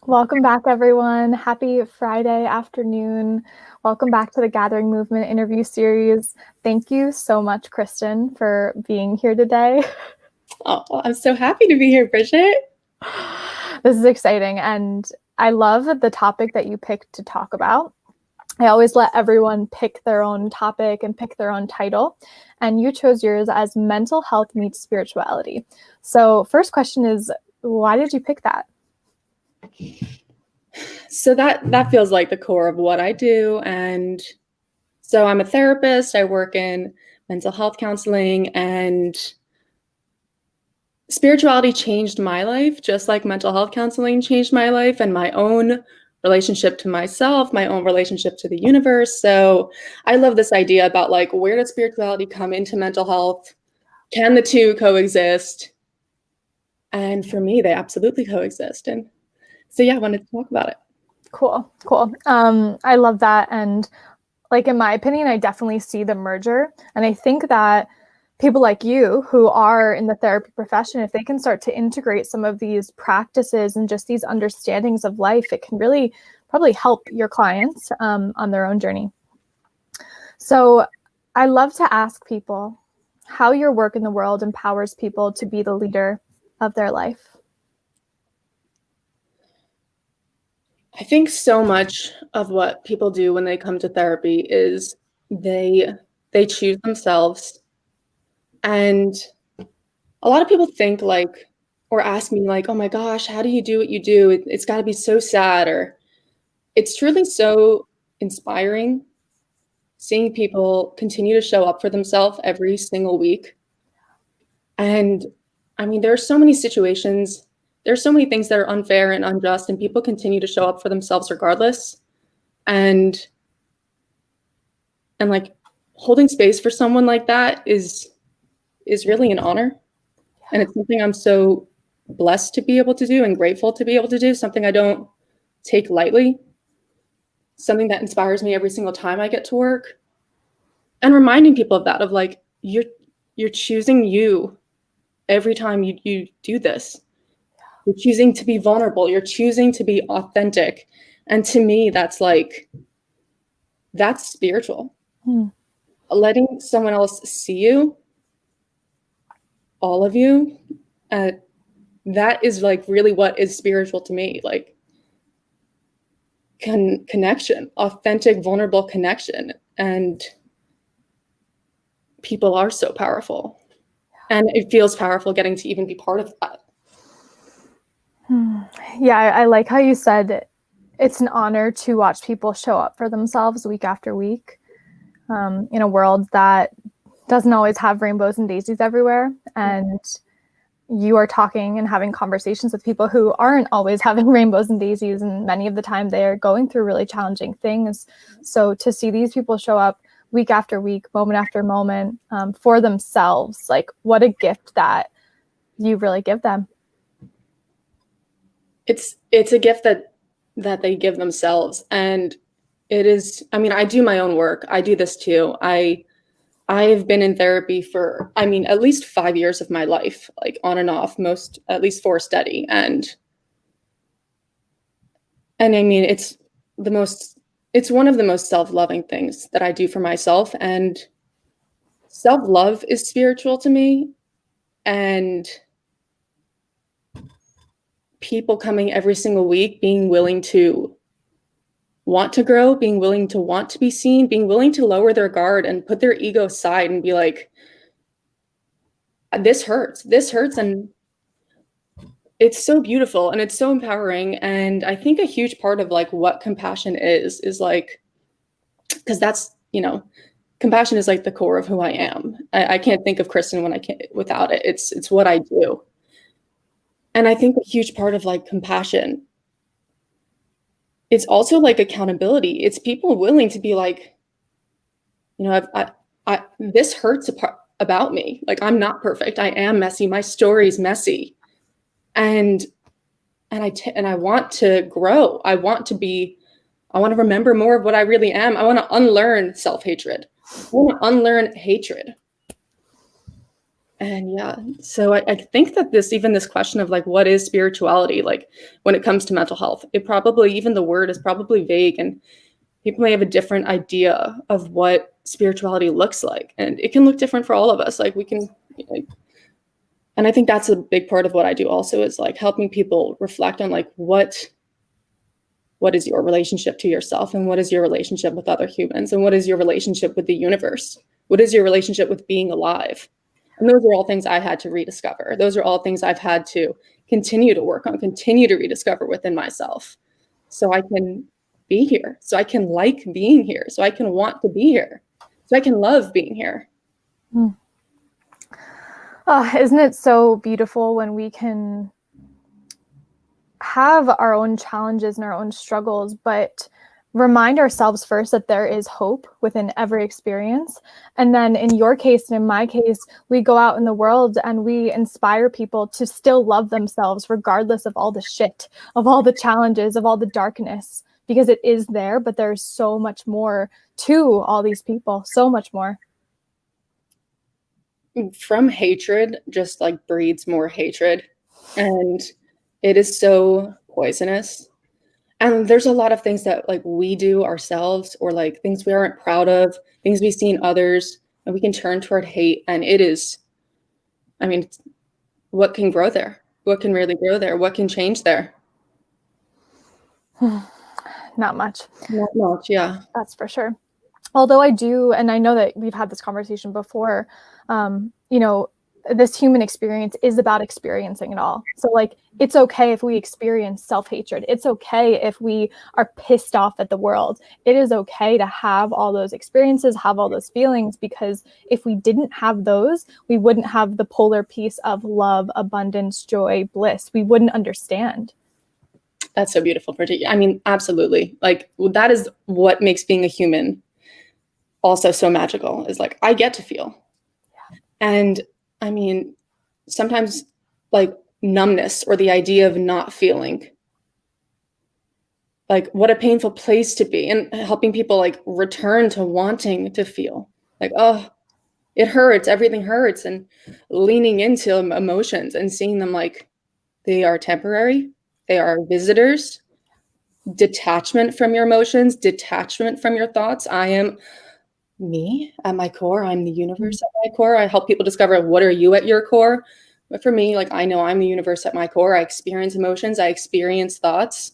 Welcome back, everyone. Happy Friday afternoon. Welcome back to the Gathering Movement interview series. Thank you so much, Kristen, for being here today. Oh, I'm so happy to be here, Bridget. This is exciting, and I love the topic that you picked to talk about. I always let everyone pick their own topic and pick their own title, and you chose yours as Mental Health Meets Spirituality. So, first question is, why did you pick that? So that feels like the core of what I do. And so I'm a therapist. I work in mental health counseling, and spirituality changed my life, just like mental health counseling changed my life and my own relationship to myself, my own relationship to the universe. So I love this idea about like, where does spirituality come into mental health? Can the two coexist? And for me, they absolutely coexist. And so, yeah, I wanted to talk about it. Cool. I love that. And like, in my opinion, I definitely see the merger. And I think that people like you who are in the therapy profession, if they can start to integrate some of these practices and just these understandings of life, it can really probably help your clients on their own journey. So I love to ask people how your work in the world empowers people to be the leader of their life. I think so much of what people do when they come to therapy is they choose themselves. And a lot of people think like, or ask me like, oh my gosh, how do you do what you do? It's got to be so sad. Or it's truly so inspiring seeing people continue to show up for themselves every single week. And I mean, there are so many situations, there's so many things that are unfair and unjust, and people continue to show up for themselves regardless. And like holding space for someone like that is really an honor. And it's something I'm so blessed to be able to do and grateful to be able to do, something I don't take lightly, something that inspires me every single time I get to work. And reminding people of that, of like, you're choosing you every time you do this. You're choosing to be vulnerable, you're choosing to be authentic. And to me, that's spiritual. Letting someone else see you, all of you, that is like really what is spiritual to me. Like connection, authentic, vulnerable connection. And people are so powerful. And it feels powerful getting to even be part of that. Yeah, I like how you said it's an honor to watch people show up for themselves week after week in a world that doesn't always have rainbows and daisies everywhere. And you are talking and having conversations with people who aren't always having rainbows and daisies, and many of the time they are going through really challenging things. So to see these people show up week after week, moment after moment, for themselves, like, what a gift that you really give them. It's a gift that they give themselves. And it is, I mean, I do my own work. I do this too. I've been in therapy for, I mean, at least 5 years of my life, like on and off, most, at least 4 steady. And I mean, it's one of the most self-loving things that I do for myself. And self-love is spiritual to me. And people coming every single week, being willing to want to grow, being willing to want to be seen, being willing to lower their guard and put their ego aside and be like, this hurts. And it's so beautiful and it's so empowering. And I think a huge part of like what compassion is like, because that's, compassion is like the core of who I am. I can't think of Kristen when I can't without it. It's what I do. And I think a huge part of like compassion, it's also like accountability. It's people willing to be like, this hurts about me. Like, I'm not perfect. I am messy. My story's messy. And I want to grow. I want to remember more of what I really am. I want to unlearn self-hatred. I want to unlearn hatred. And yeah, so I think that this question of like, what is spirituality? Like when it comes to mental health, it probably, even the word is probably vague, and people may have a different idea of what spirituality looks like. And it can look different for all of us. Like we can, like, and I think that's a big part of what I do also, is like helping people reflect on like, what is your relationship to yourself, and what is your relationship with other humans, and what is your relationship with the universe? What is your relationship with being alive? And those are all things I had to rediscover. Those are all things I've had to continue to work on, continue to rediscover within myself, so I can be here, so I can like being here, so I can want to be here, so I can love being here. Isn't it so beautiful when we can have our own challenges and our own struggles, but remind ourselves first that there is hope within every experience. And then in your case and in my case, we go out in the world and we inspire people to still love themselves regardless of all the shit, of all the challenges, of all the darkness, because it is there, but there's so much more to all these people, so much more. From hatred just like breeds more hatred, and it is so poisonous. And there's a lot of things that like we do ourselves, or like things we aren't proud of, things we see in others, and we can turn toward hate. And it is, I mean, what can grow there? What can really grow there? What can change there? Not much. Not much, yeah. That's for sure. Although I do, and I know that we've had this conversation before, you know, this human experience is about experiencing it all. So like, it's okay if we experience self-hatred. It's okay if we are pissed off at the world. It is okay to have all those experiences, have all those feelings, because if we didn't have those, we wouldn't have the polar piece of love, abundance, joy, bliss. We wouldn't understand. That's so beautiful. I mean, absolutely. Like that is what makes being a human also so magical, is like, I get to feel. Yeah. And I mean, sometimes like numbness or the idea of not feeling, like what a painful place to be, and helping people like return to wanting to feel like, oh, it hurts, everything hurts, and leaning into emotions and seeing them like they are temporary, they are visitors, detachment from your emotions, detachment from your thoughts. I am me at my core. I'm the universe at my core. I help people discover what are you at your core. But for me, like I know I'm the universe at my core. I experience emotions, I experience thoughts.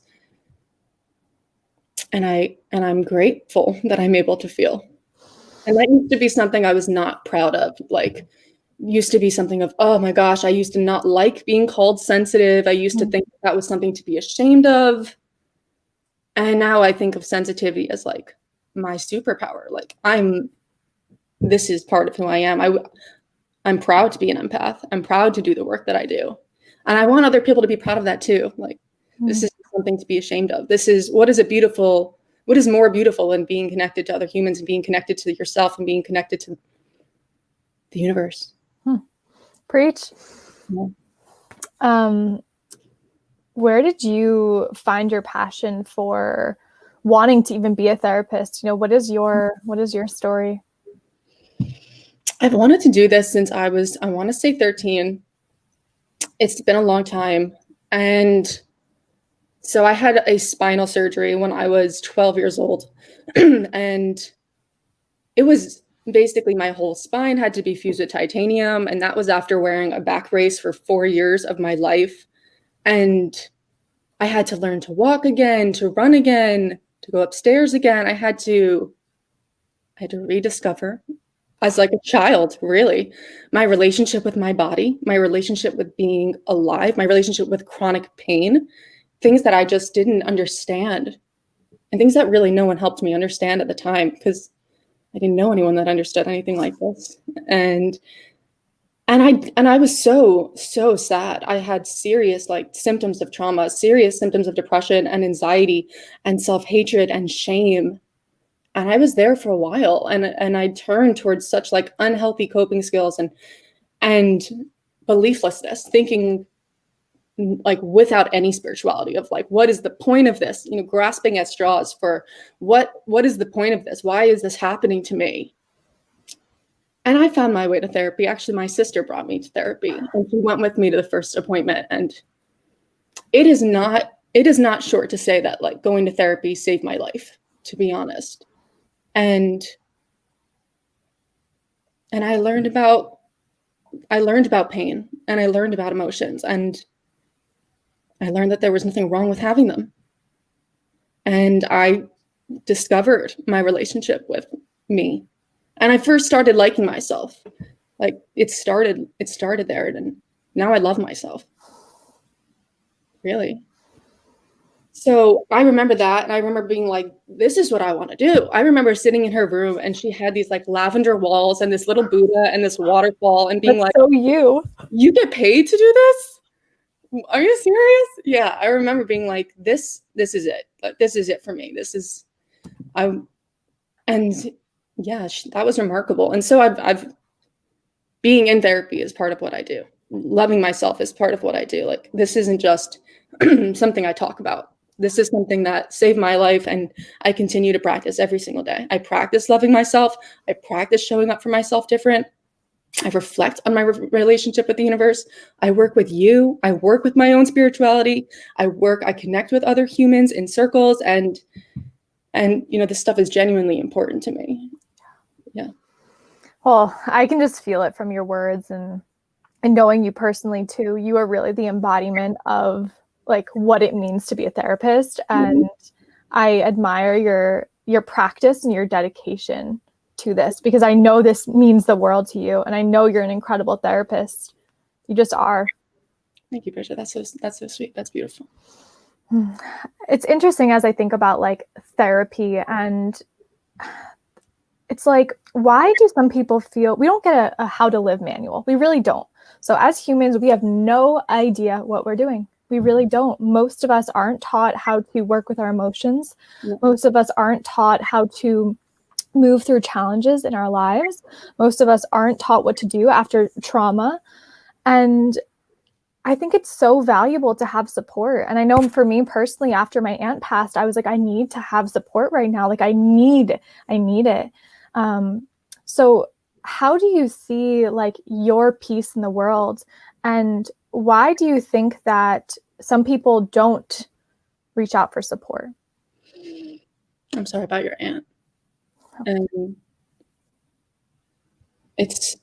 And I'm grateful that I'm able to feel. And that used to be something I was not proud of. Like used to be something of, oh my gosh, I used to not like being called sensitive. I used to think that was something to be ashamed of. And now I think of sensitivity as like my superpower. Like this is part of who I am. I'm proud to be an empath. I'm proud to do the work that I do. And I want other people to be proud of that too. Like this is something to be ashamed of. What is more beautiful than being connected to other humans and being connected to yourself and being connected to the universe. Preach. Yeah. Where did you find your passion for wanting to even be a therapist? You know, what is your story? I've wanted to do this since I want to say 13. It's been a long time. And so I had a spinal surgery when I was 12 years old. And it was basically my whole spine had to be fused with titanium. And that was after wearing a back brace for 4 years of my life. And I had to learn to walk again, to run again, to go upstairs again. I had to rediscover, as like a child, really, my relationship with my body, my relationship with being alive, my relationship with chronic pain, things that I just didn't understand, and things that really no one helped me understand at the time, because I didn't know anyone that understood anything like this. And I was so sad. I had serious like symptoms of trauma, serious symptoms of depression and anxiety and self-hatred and shame. And I was there for a while, and I turned towards such like unhealthy coping skills and belieflessness, thinking like without any spirituality of like, what is the point of this? You know, grasping at straws for what is the point of this? Why is this happening to me? And I found my way to therapy. Actually, my sister brought me to therapy, and she went with me to the first appointment. And it is not short to say that like going to therapy saved my life, to be honest. And I learned about pain, and I learned about emotions, and I learned that there was nothing wrong with having them. And I discovered my relationship with me. And I first started liking myself. Like it started there, and now I love myself. Really. So I remember that, and I remember being like, this is what I want to do. I remember sitting in her room, and she had these like lavender walls and this little Buddha and this waterfall, and being That's like, so you get paid to do this? Are you serious? Yeah, I remember being like, this is it. Like, this is it for me. And yeah, that was remarkable. And so I've being in therapy is part of what I do. Loving myself is part of what I do. Like, this isn't just something I talk about. This is something that saved my life, and I continue to practice every single day. I practice loving myself. I practice showing up for myself different. I reflect on my relationship with the universe. I work with you. I work with my own spirituality. I connect with other humans in circles, and this stuff is genuinely important to me. Yeah. Well, I can just feel it from your words, and knowing you personally too. You are really the embodiment of like what it means to be a therapist, and I admire your practice and your dedication to this, because I know this means the world to you, and I know you're an incredible therapist. You just are. Thank you, Bridget. That's so sweet. That's beautiful. It's interesting as I think about like therapy, and it's like, why do some people feel we don't get a how to live manual? We really don't. So as humans, we have no idea what we're doing. We really don't. Most of us aren't taught how to work with our emotions. Most of us aren't taught how to move through challenges in our lives. Most of us aren't taught what to do after trauma. And I think it's so valuable to have support. And I know for me personally, after my aunt passed, I was like, I need to have support right now. Like I need it. So how do you see like your piece in the world, and why do you think that some people don't reach out for support? I'm sorry about your aunt. And it's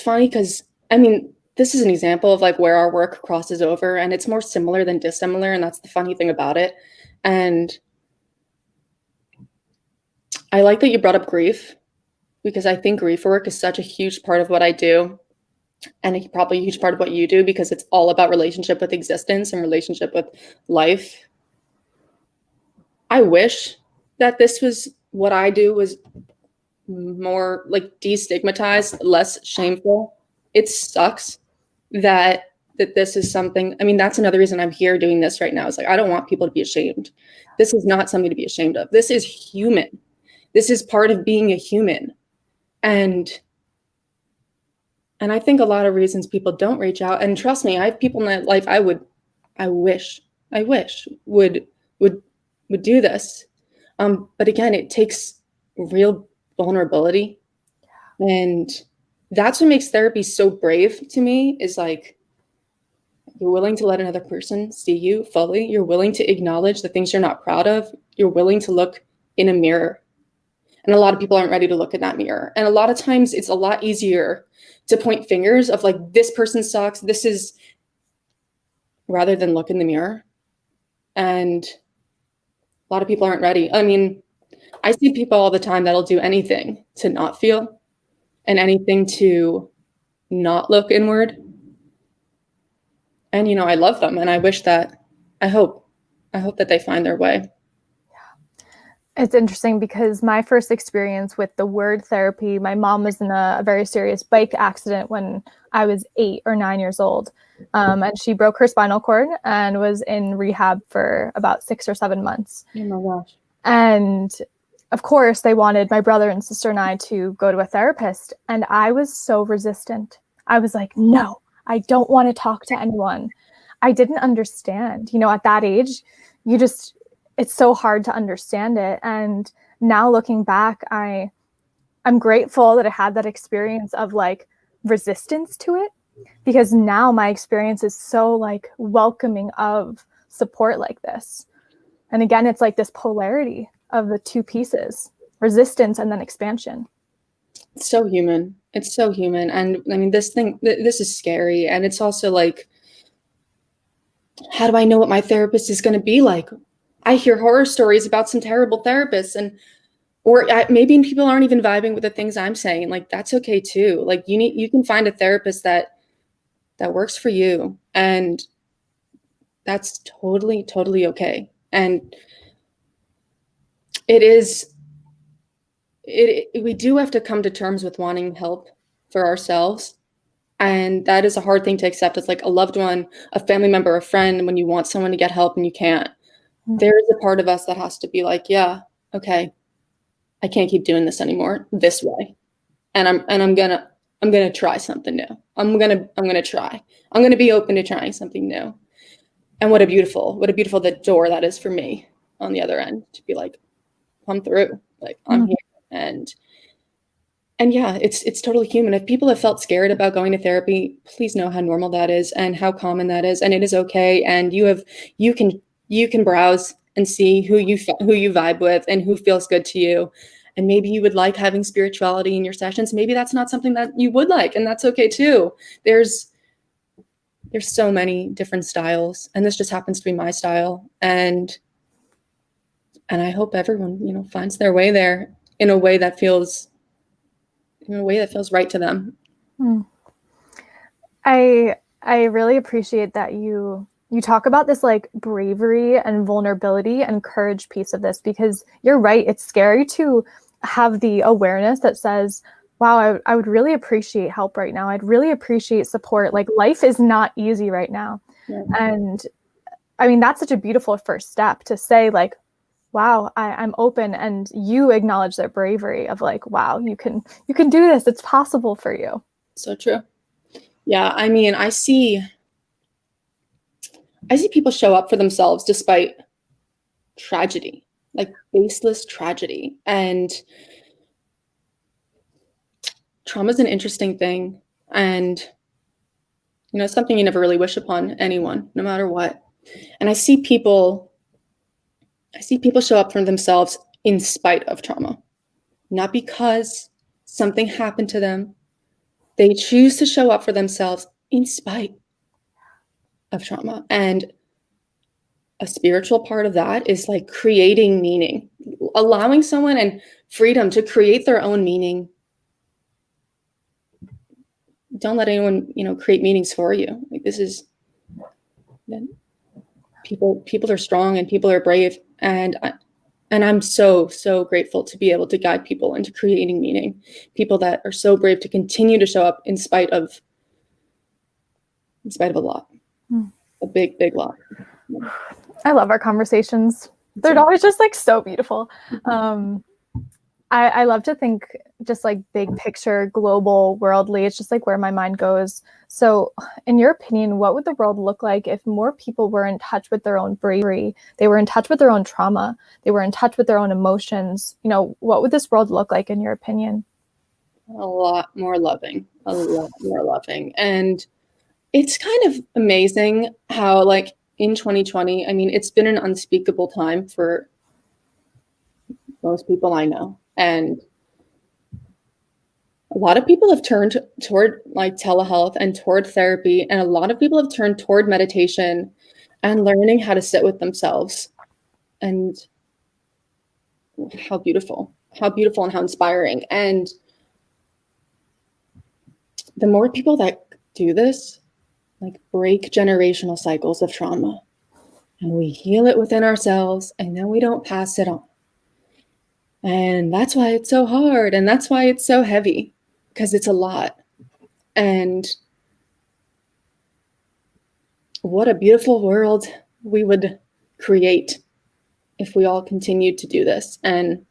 funny because I mean, this is an example of like where our work crosses over, and it's more similar than dissimilar, and that's the funny thing about it. And I like that you brought up grief, because I think grief work is such a huge part of what I do, and probably a huge part of what you do, because it's all about relationship with existence and relationship with life. I wish that this was what I do was more like destigmatized, less shameful. It sucks that this is something. I mean, that's another reason I'm here doing this right now. Is like, I don't want people to be ashamed. This is not something to be ashamed of. This is human. This is part of being a human. And I think a lot of reasons people don't reach out, and trust me, I have people in my life I wish would do this. But again, it takes real vulnerability. And that's what makes therapy so brave to me, is like, you're willing to let another person see you fully. You're willing to acknowledge the things you're not proud of. You're willing to look in a mirror. And a lot of people aren't ready to look in that mirror. And a lot of times it's a lot easier to point fingers of like, this person sucks, rather than look in the mirror. And a lot of people aren't ready. I mean, I see people all the time that'll do anything to not feel, and anything to not look inward. And, I love them, and I hope that they find their way. It's interesting because my first experience with the word therapy, my mom was in a very serious bike accident when I was 8 or 9 years old. And she broke her spinal cord and was in rehab for about 6 or 7 months. Oh my gosh. And of course, they wanted my brother and sister and I to go to a therapist. And I was so resistant. I was like, no, I don't want to talk to anyone. I didn't understand. At that age, it's so hard to understand it. And now looking back, I I'm grateful that I had that experience of like resistance to it, because now my experience is so like welcoming of support like this. And again, it's like this polarity of the two pieces, resistance and then expansion. It's so human. It's so human. And I mean, this is scary. And it's also like, how do I know what my therapist is going to be like? I hear horror stories about some terrible therapists, or maybe people aren't even vibing with the things I'm saying. Like, that's okay too. Like, you can find a therapist that works for you, and that's totally, totally okay. And we do have to come to terms with wanting help for ourselves. And that is a hard thing to accept. It's like a loved one, a family member, a friend, when you want someone to get help and you can't. There's a part of us that has to be like, yeah, okay, I can't keep doing this anymore this way. And I'm gonna try something new. I'm gonna try. I'm gonna be open to trying something new. And what a beautiful the door that is for me on the other end, to be like, come through. Like, I'm here. And yeah, it's totally human. If people have felt scared about going to therapy, please know how normal that is and how common that is. And it is okay. And you can browse and see who you vibe with and who feels good to you. And maybe you would like having spirituality in your sessions. Maybe that's not something that you would like, and that's okay too. There's so many different styles, and this just happens to be my style. And I hope everyone, finds their way there in a way that feels right to them. I really appreciate that you talk about this like bravery and vulnerability and courage piece of this, because you're right. It's scary to have the awareness that says, wow, I would really appreciate help right now. I'd really appreciate support. Like, life is not easy right now. Yeah. And I mean, that's such a beautiful first step to say, like, wow, I'm open, and you acknowledge their bravery of like, wow, you can do this. It's possible for you. So true. Yeah. I mean, I see people show up for themselves despite tragedy, like baseless tragedy. And trauma is an interesting thing. And, it's something you never really wish upon anyone, no matter what. And I see people show up for themselves in spite of trauma, not because something happened to them. They choose to show up for themselves in spite of trauma. And a spiritual part of that is like creating meaning, allowing someone and freedom to create their own meaning. Don't let anyone, create meanings for you. Like, this is, people are strong and people are brave. And I'm so, so grateful to be able to guide people into creating meaning. People that are so brave to continue to show up in spite of a lot, a big, big lot. I love our conversations. They're always just like so beautiful. I love to think just like big picture, global, worldly. It's just like where my mind goes. So in your opinion, what would the world look like if more people were in touch with their own bravery? They were in touch with their own trauma. They were in touch with their own emotions. What would this world look like in your opinion? A lot more loving. And it's kind of amazing how, like, in 2020, I mean, it's been an unspeakable time for most people I know. And a lot of people have turned toward like telehealth and toward therapy. And a lot of people have turned toward meditation and learning how to sit with themselves. And how beautiful and how inspiring. And the more people that do this, like, break generational cycles of trauma, and we heal it within ourselves, and then we don't pass it on. And that's why it's so hard. And that's why it's so heavy, because it's a lot. And what a beautiful world we would create if we all continued to do this. And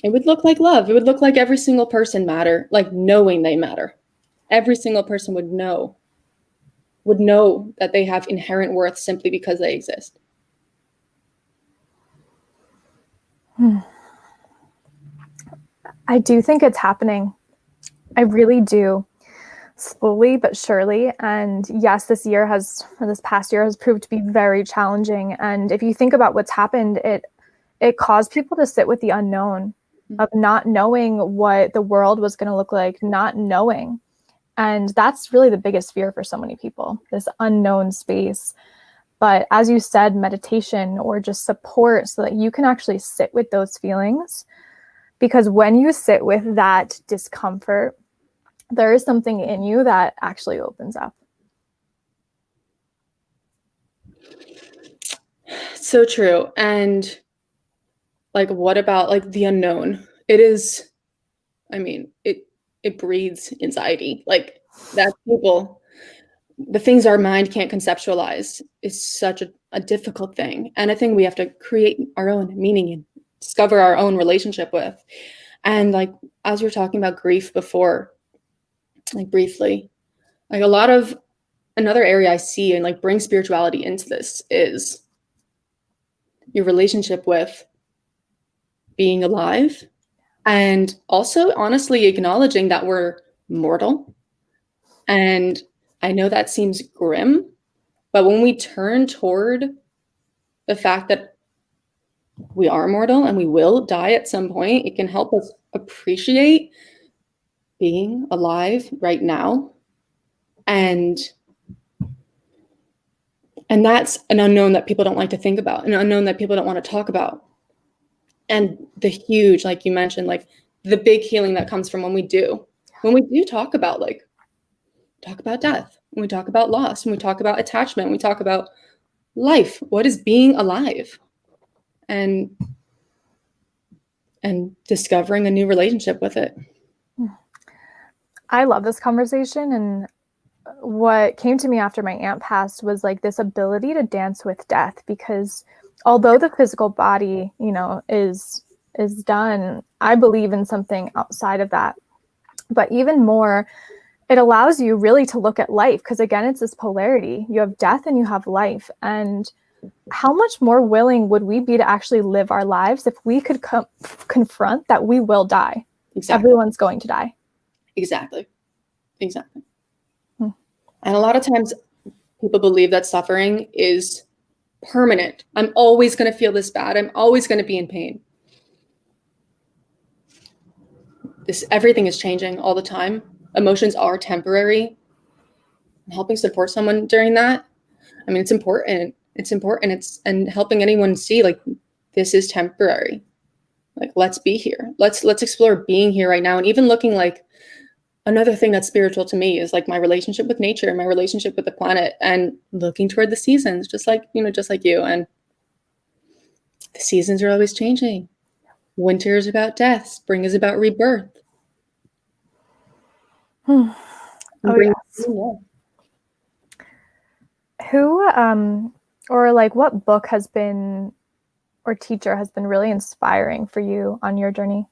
it would look like love. It would look like every single person matter, like knowing they matter. Every single person would know that they have inherent worth simply because they exist. I do think it's happening. I really do. Slowly but surely. And yes, this past year has proved to be very challenging. And if you think about what's happened, it caused people to sit with the unknown of not knowing what the world was going to look like, not knowing. And that's really the biggest fear for so many people, this unknown space. But as you said, meditation or just support so that you can actually sit with those feelings. Because when you sit with that discomfort, there is something in you that actually opens up. So true. And like, what about like the unknown? It is, I mean, it breeds anxiety. Like that people, the things our mind can't conceptualize is such a difficult thing. And I think we have to create our own meaning and discover our own relationship with. And like, as you were talking about grief before, like briefly, like another area I see and like bring spirituality into this is your relationship with being alive, and also honestly acknowledging that we're mortal. And I know that seems grim, but when we turn toward the fact that we are mortal and we will die at some point, it can help us appreciate being alive right now. And that's an unknown that people don't like to think about, an unknown that people don't want to talk about. And the huge, like you mentioned, like the big healing that comes from when we do talk about death, when we talk about loss, when we talk about attachment, when we talk about life, what is being alive, and discovering a new relationship with it. I love this conversation. And what came to me after my aunt passed was like this ability to dance with death, because although the physical body, is done, I believe in something outside of that. But even more, it allows you really to look at life, because again, it's this polarity. You have death and you have life. And how much more willing would we be to actually live our lives if we could confront that we will die? Exactly. Everyone's going to die. Exactly. And a lot of times people believe that suffering is permanent. I'm always going to feel this bad. I'm always going to be in pain. Everything is changing all the time. Emotions are temporary. Helping support someone during that, I mean, it's important. And helping anyone see like this is temporary. Like, let's be here. Let's explore being here right now. And even looking like, another thing that's spiritual to me is like my relationship with nature and my relationship with the planet, and looking toward the seasons, just like you. And the seasons are always changing. Winter is about death. Spring is about rebirth. Oh, yes. Who, or like what book has been, or teacher has been really inspiring for you on your journey?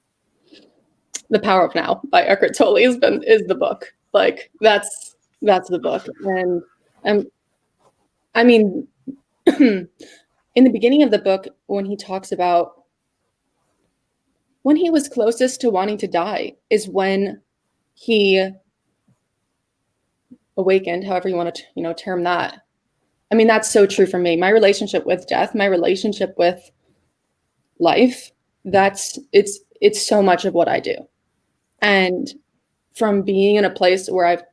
The Power of Now by Eckhart Tolle is the book. Like that's the book. And I mean, in the beginning of the book, when he talks about when he was closest to wanting to die is when he awakened, however you want to, term that. I mean, that's so true for me. My relationship with death, my relationship with life, it's so much of what I do. And from being in a place where I've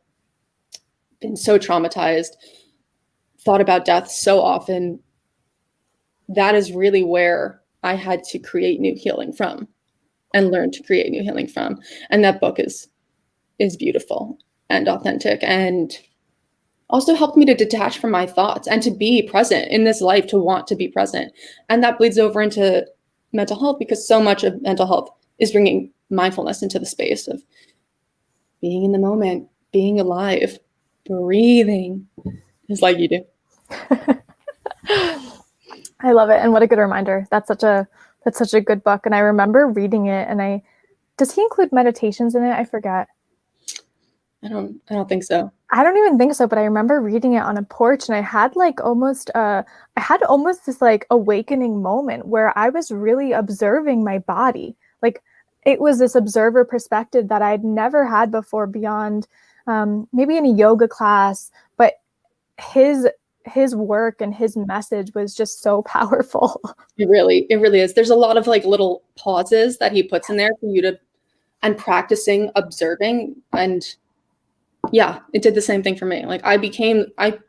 been so traumatized, thought about death so often, that is really where I had to create new healing from and learn to create new healing from. And that book is beautiful and authentic, and also helped me to detach from my thoughts and to be present in this life, to want to be present. And that bleeds over into mental health, because so much of mental health is bringing mindfulness into the space of being in the moment, being alive, breathing, just like you do. I love it. And what a good reminder. That's such a good book. And I remember reading it, and does he include meditations in it? I forget. I don't think so. I don't even think so, but I remember reading it on a porch, and I had almost this like awakening moment where I was really observing my body. Like it was this observer perspective that I'd never had before beyond maybe in a yoga class, but his work and his message was just so powerful. It really is. There's a lot of like little pauses that he puts in there for you to, and practicing observing. And yeah, it did the same thing for me. Like I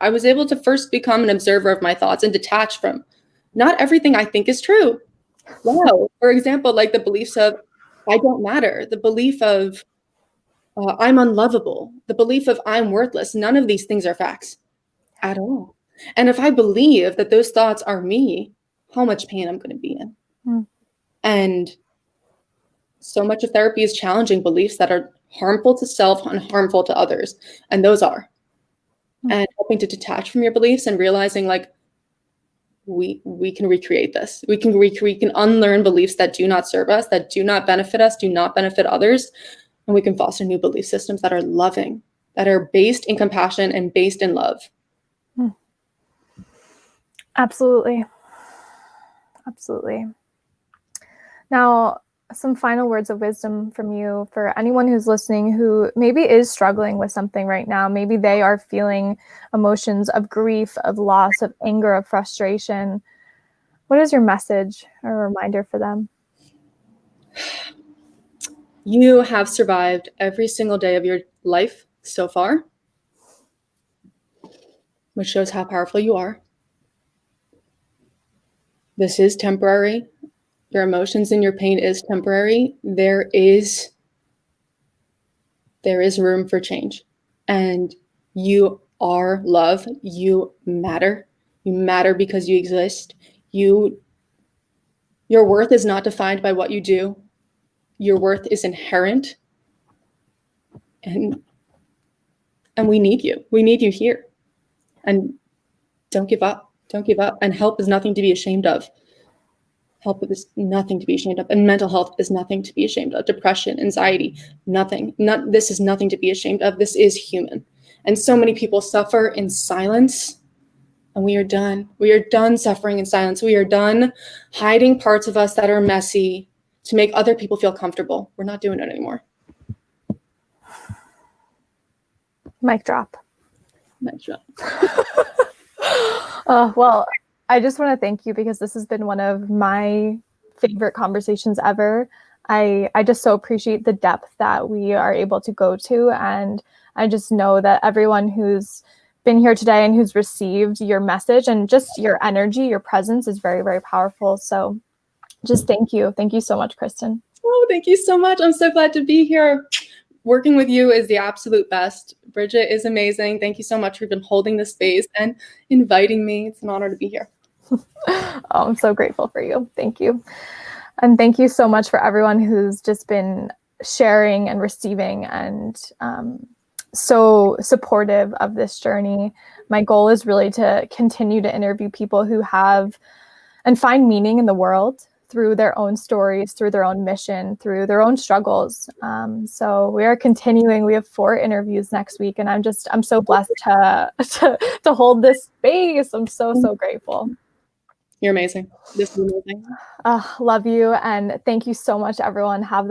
was able to first become an observer of my thoughts and detach from not everything I think is true. Wow. For example, like the beliefs of I don't matter, the belief of I'm unlovable, the belief of I'm worthless. None of these things are facts at all. And if I believe that those thoughts are me, how much pain I'm going to be in. Mm. And so much of therapy is challenging beliefs that are harmful to self and harmful to others. And those are. And helping to detach from your beliefs and realizing like, we can recreate this. We can unlearn beliefs that do not serve us, that do not benefit us, do not benefit others. And we can foster new belief systems that are loving, that are based in compassion and based in love. Absolutely. Absolutely. Now, some final words of wisdom from you for anyone who's listening who maybe is struggling with something right now. Maybe they are feeling emotions of grief, of loss, of anger, of frustration. What is your message or reminder for them? You have survived every single day of your life so far, which shows how powerful you are. This is temporary. Your emotions and your pain is temporary. There is room for change. And you are love. You matter. You matter because you exist. Your worth is not defined by what you do. Your worth is inherent. And we need you. We need you here. And don't give up. Don't give up. And help is nothing to be ashamed of. Help is nothing to be ashamed of. And mental health is nothing to be ashamed of. Depression, anxiety, nothing. This is nothing to be ashamed of. This is human. And so many people suffer in silence. And we are done. We are done suffering in silence. We are done hiding parts of us that are messy to make other people feel comfortable. We're not doing it anymore. Mic drop. Mic drop. Well, I just want to thank you because this has been one of my favorite conversations ever. I just so appreciate the depth that we are able to go to. And I just know that everyone who's been here today and who's received your message and just your energy, your presence is very, very powerful. So just thank you. Thank you so much, Kristen. Oh, thank you so much. I'm so glad to be here. Working with you is the absolute best. Bridget is amazing. Thank you so much for even holding this space and inviting me. It's an honor to be here. Oh, I'm so grateful for you. Thank you. And thank you so much for everyone who's just been sharing and receiving and so supportive of this journey. My goal is really to continue to interview people who have and find meaning in the world through their own stories, through their own mission, through their own struggles. So we are continuing. We have 4 interviews next week, and I'm so blessed to hold this space. I'm so grateful. You're amazing. This is amazing. Love you, and thank you so much, everyone. Have the